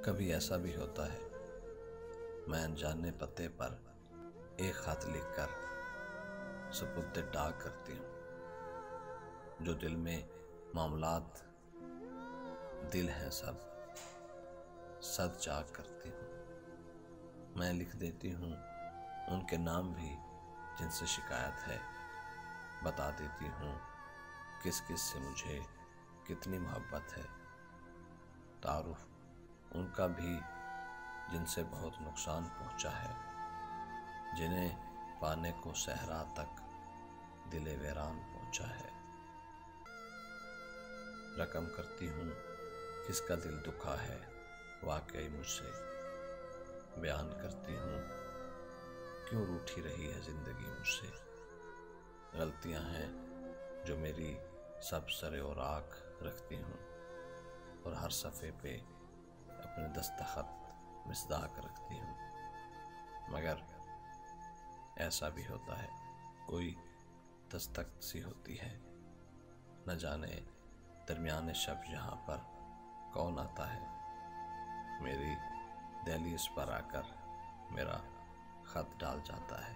कभी ऐसा भी होता है, मैं अनजाने पते पर एक खत लिखकर सुपुर्द डाक करती हूँ। जो दिल में मामलात दिल हैं सब सद जाग करती हूँ। मैं लिख देती हूँ उनके नाम भी जिनसे शिकायत है, बता देती हूँ किस किस से मुझे कितनी मोहब्बत है। तारुफ उनका भी जिनसे बहुत नुकसान पहुँचा है, जिन्हें पाने को सहरा तक दिले वीरान पहुँचा है। रकम करती हूँ किसका दिल दुखा है वाकई मुझसे, बयान करती हूँ क्यों रूठी रही है ज़िंदगी मुझसे। गलतियाँ हैं जो मेरी सब सरे और आँख रखती हूँ और हर सफ़े पे अपने दस्तखत मिसदाक रखती हूँ। मगर ऐसा भी होता है, कोई दस्तक सी होती है, न जाने दरमियाने शब यहाँ पर कौन आता है, मेरी दहलीज पर आकर मेरा खत डाल जाता है।